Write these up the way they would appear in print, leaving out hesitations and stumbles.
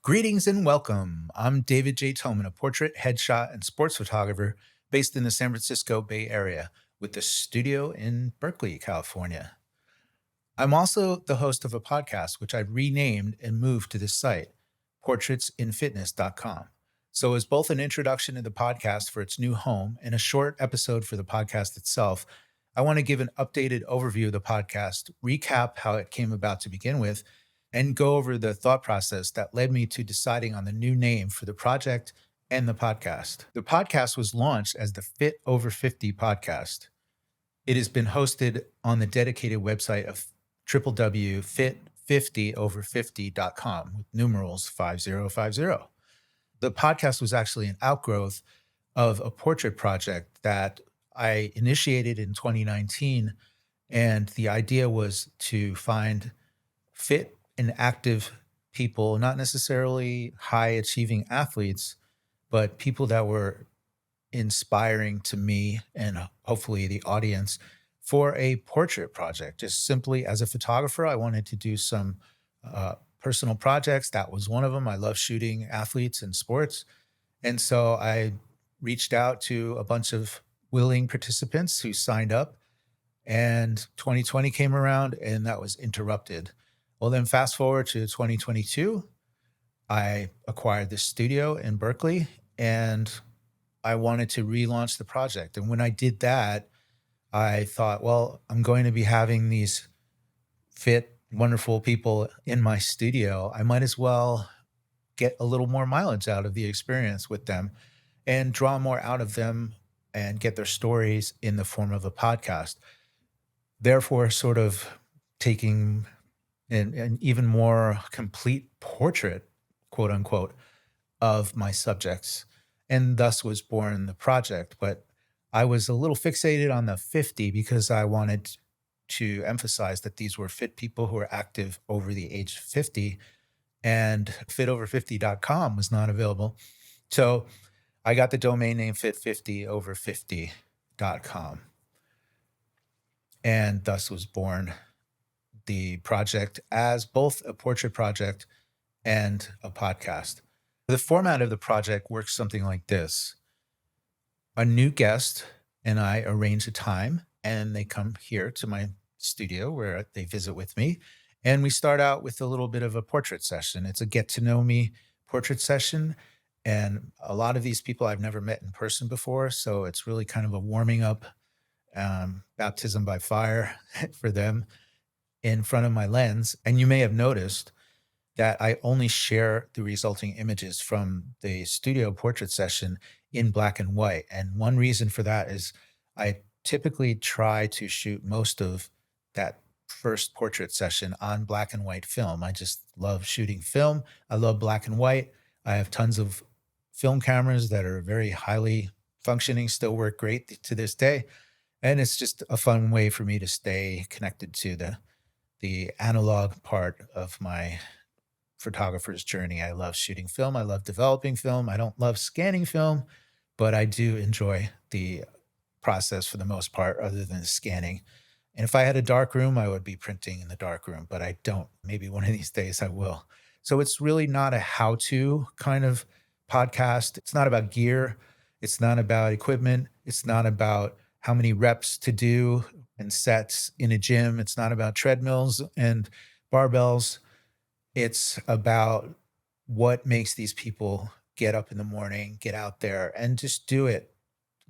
Greetings and welcome. I'm David J. Toman, a portrait, headshot, and sports photographer based in the San Francisco Bay Area with a studio in Berkeley, California. I'm also the host of a podcast, which I renamed and moved to this site, portraitsinfitness.com. So, as both an introduction to the podcast for its new home and a short episode for the podcast itself, I want to give an updated overview of the podcast, recap how it came about to begin with, and go over the thought process that led me to deciding on the new name for the project and the podcast. The podcast was launched as the Fit Over 50 podcast. It has been hosted on the dedicated website of www.fit50over50.com with numerals 5050. The podcast was actually an outgrowth of a portrait project that I initiated in 2019. And the idea was to find fit and active people, not necessarily high achieving athletes, but people that were inspiring to me and hopefully the audience for a portrait project. Just simply as a photographer, I wanted to do some personal projects. That was one of them. I love shooting athletes and sports. And so I reached out to a bunch of willing participants who signed up, and 2020 came around and that was interrupted. Well, then fast forward to 2022, I acquired this studio in Berkeley and I wanted to relaunch the project. And when I did that, I thought, well, I'm going to be having these fit, wonderful people in my studio. I might as well get a little more mileage out of the experience with them and draw more out of them and get their stories in the form of a podcast. Therefore, sort of taking an even more complete portrait, quote unquote, of my subjects. And thus was born the project. But I was a little fixated on the 50 because I wanted to emphasize that these were fit people who are active over the age of 50, and fitover50.com was not available. So I got the domain name fit50over50.com. And thus was born the project as both a portrait project and a podcast. The format of the project works something like this. A new guest and I arrange a time and they come here to my studio where they visit with me. And we start out with a little bit of a portrait session. It's a get to know me portrait session. And a lot of these people I've never met in person before. So it's really kind of a warming up, baptism by fire for them in front of my lens. And you may have noticed that I only share the resulting images from the studio portrait session in black and white. And one reason for that is I typically try to shoot most of that first portrait session on black and white film. I just love shooting film. I love black and white. I have tons of film cameras that are very highly functioning, still work great to this day. And it's just a fun way for me to stay connected to the analog part of my photographer's journey. I love shooting film. I love developing film. I don't love scanning film, but I do enjoy the process for the most part, other than scanning. And if I had a dark room, I would be printing in the dark room, but I don't. Maybe one of these days I will. So it's really not a how-to kind of podcast. It's not about gear. It's not about equipment. It's not about how many reps to do and sets in a gym. It's not about treadmills and barbells. It's about what makes these people get up in the morning, get out there and just do it.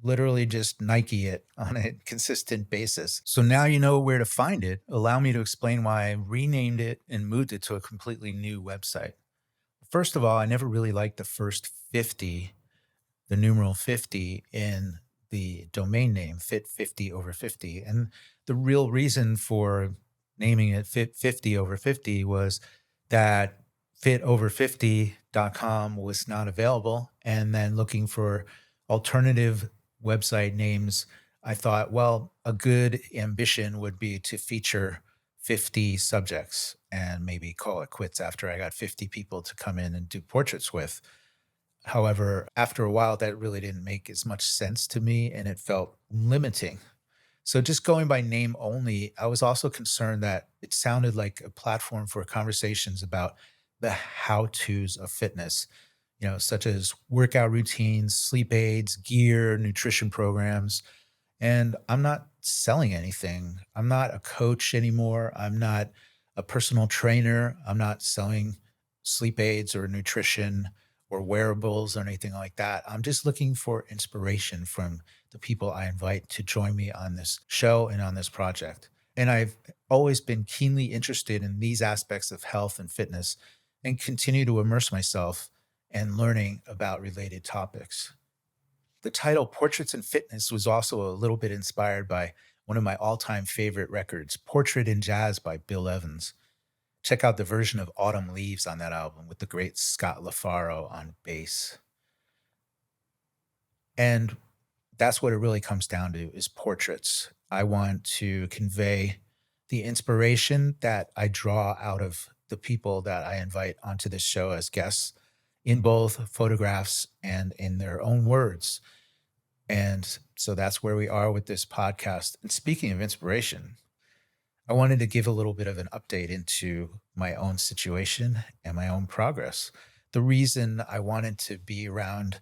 Literally just Nike it on a consistent basis. So now you know where to find it. Allow me to explain why I renamed it and moved it to a completely new website. First of all, I never really liked the first 50, the numeral 50 in the domain name, Fit 50 over 50. And the real reason for naming it Fit 50 over 50 was that fitover50.com was not available. And then looking for alternative website names, I thought, well, a good ambition would be to feature 50 subjects and maybe call it quits after I got 50 people to come in and do portraits with. However, after a while, that really didn't make as much sense to me and it felt limiting. So just going by name only, I was also concerned that it sounded like a platform for conversations about the how-tos of fitness, such as workout routines, sleep aids, gear, nutrition programs. And I'm not selling anything. I'm not a coach anymore. I'm not a personal trainer. I'm not selling sleep aids or nutrition or wearables or anything like that. I'm just looking for inspiration from the people I invite to join me on this show and on this project. And I've always been keenly interested in these aspects of health and fitness and continue to immerse myself in learning about related topics. The title Portraits in Fitness was also a little bit inspired by one of my all time favorite records, Portrait in Jazz by Bill Evans. Check out the version of Autumn Leaves on that album with the great Scott LaFaro on bass. And that's what it really comes down to is portraits. I want to convey the inspiration that I draw out of the people that I invite onto this show as guests in both photographs and in their own words. And so that's where we are with this podcast. And speaking of inspiration, I wanted to give a little bit of an update into my own situation and my own progress. The reason I wanted to be around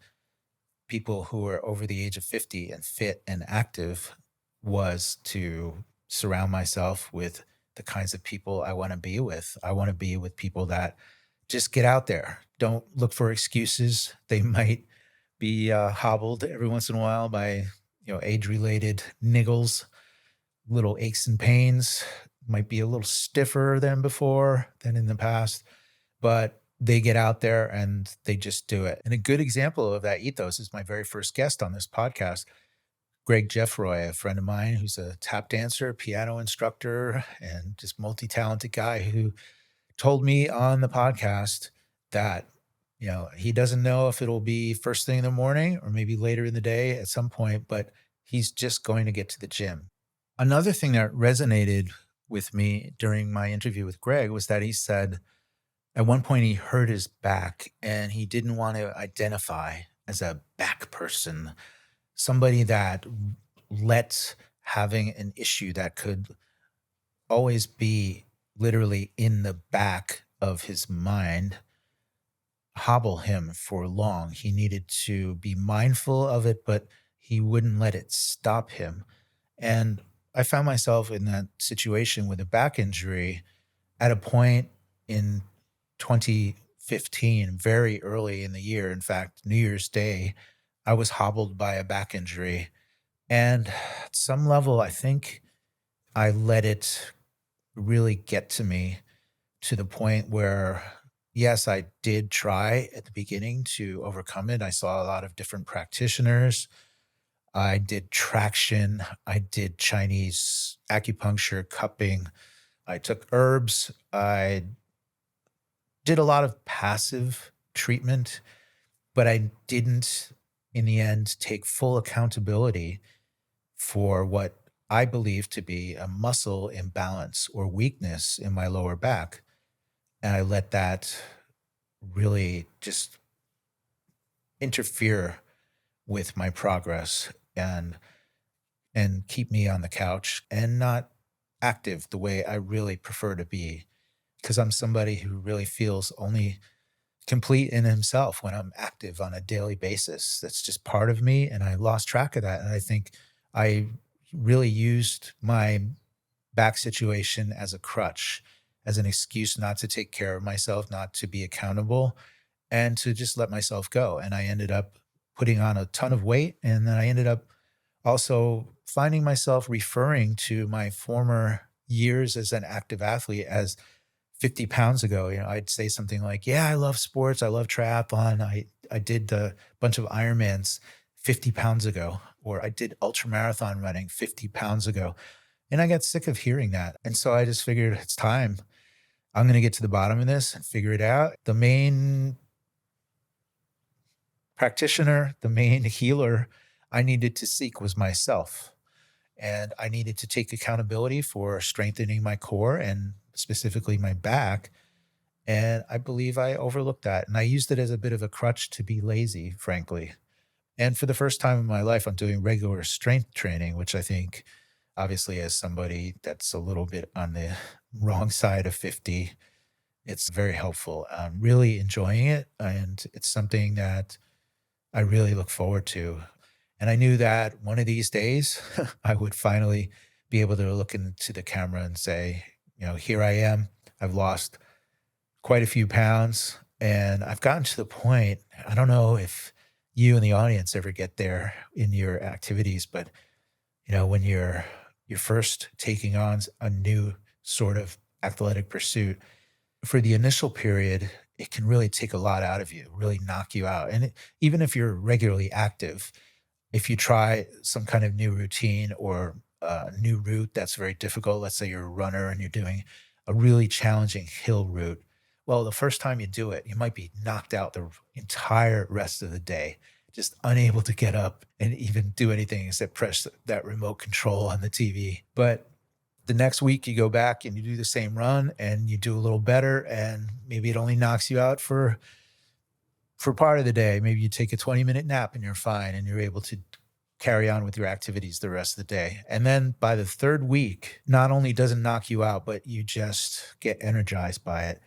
people who are over the age of 50 and fit and active was to surround myself with the kinds of people I want to be with. I want to be with people that just get out there. Don't look for excuses. They might be hobbled every once in a while by age-related niggles, little aches and pains. Might be a little stiffer than in the past, but they get out there and they just do it. And a good example of that ethos is my very first guest on this podcast, Greg Jeffroy, a friend of mine who's a tap dancer, piano instructor, and just multi-talented guy who told me on the podcast that he doesn't know if it'll be first thing in the morning or maybe later in the day at some point, but he's just going to get to the gym. Another thing that resonated with me during my interview with Greg was that he said at one point he hurt his back and he didn't want to identify as a back person, somebody that let having an issue that could always be literally in the back of his mind hobble him for long. He needed to be mindful of it, but he wouldn't let it stop him. And I found myself in that situation with a back injury at a point in 2015, very early in the year. In fact, New Year's Day, I was hobbled by a back injury. And at some level, I think I let it really get to me to the point where, yes, I did try at the beginning to overcome it. I saw a lot of different practitioners. I did traction. I did Chinese acupuncture, cupping. I took herbs. I did a lot of passive treatment, but I didn't, in the end, take full accountability for what I believe to be a muscle imbalance or weakness in my lower back. And I let that really just interfere with my progress and keep me on the couch and not active the way I really prefer to be. Because I'm somebody who really feels only complete in himself when I'm active on a daily basis. That's just part of me. And I lost track of that. And I think I really used my back situation as a crutch, as an excuse not to take care of myself, not to be accountable, and to just let myself go. And I ended up putting on a ton of weight. And then I ended up also finding myself referring to my former years as an active athlete as 50 pounds ago. I'd say something like, yeah, I love sports. I love triathlon. I did a bunch of Ironmans 50 pounds ago, or I did ultra marathon running 50 pounds ago. And I got sick of hearing that. And so I just figured it's time. I'm going to get to the bottom of this and figure it out. The main practitioner, the main healer I needed to seek was myself. And I needed to take accountability for strengthening my core and specifically my back. And I believe I overlooked that. And I used it as a bit of a crutch to be lazy, frankly. And for the first time in my life, I'm doing regular strength training, which I think, obviously, as somebody that's a little bit on the wrong side of 50, It's very helpful. I'm really enjoying it, and it's something that I really look forward to. And I knew that one of these days I would finally be able to look into the camera and say, here I am. I've lost quite a few pounds, and I've gotten to the point. I don't know if you and the audience ever get there in your activities, but when you're first taking on a new sort of athletic pursuit, for the initial period, it can really take a lot out of you, really knock you out. And even if you're regularly active, if you try some kind of new routine or a new route that's very difficult, let's say you're a runner and you're doing a really challenging hill route. Well, the first time you do it, you might be knocked out the entire rest of the day, just unable to get up and even do anything except press that remote control on the TV. But the next week you go back and you do the same run and you do a little better, and maybe it only knocks you out for part of the day. Maybe you take a 20-minute nap and you're fine and you're able to carry on with your activities the rest of the day. And then by the third week, not only does it knock you out, but you just get energized by it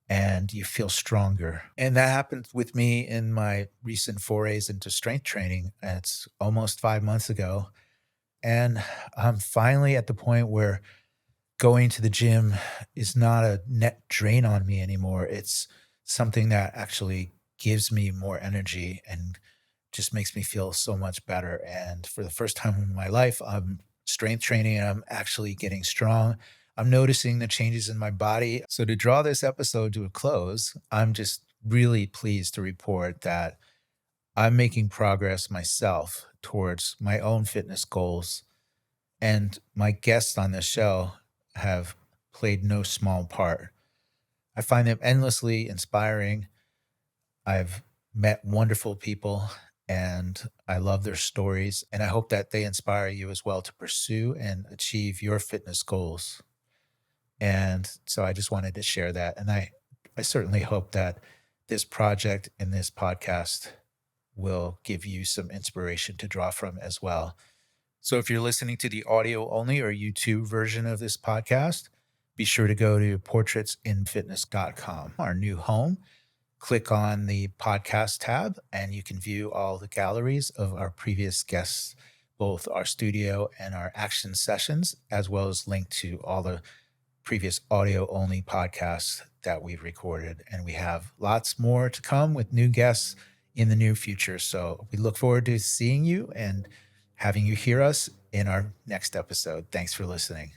and you feel stronger. And that happened with me in my recent forays into strength training. It's almost 5 months ago. And I'm finally at the point where going to the gym is not a net drain on me anymore. It's something that actually gives me more energy and just makes me feel so much better. And for the first time in my life, I'm strength training and I'm actually getting strong. I'm noticing the changes in my body. So, to draw this episode to a close, I'm just really pleased to report that I'm making progress myself towards my own fitness goals. And my guests on this show have played no small part. I find them endlessly inspiring. I've met wonderful people and I love their stories. And I hope that they inspire you as well to pursue and achieve your fitness goals. And so I just wanted to share that. And I certainly hope that this project and this podcast will give you some inspiration to draw from as well. So if you're listening to the audio only or YouTube version of this podcast, be sure to go to portraitsinfitness.com, our new home. Click on the podcast tab and you can view all the galleries of our previous guests, both our studio and our action sessions, as well as link to all the previous audio only podcasts that we've recorded. And we have lots more to come with new guests in the near future. So we look forward to seeing you and having you hear us in our next episode. Thanks for listening.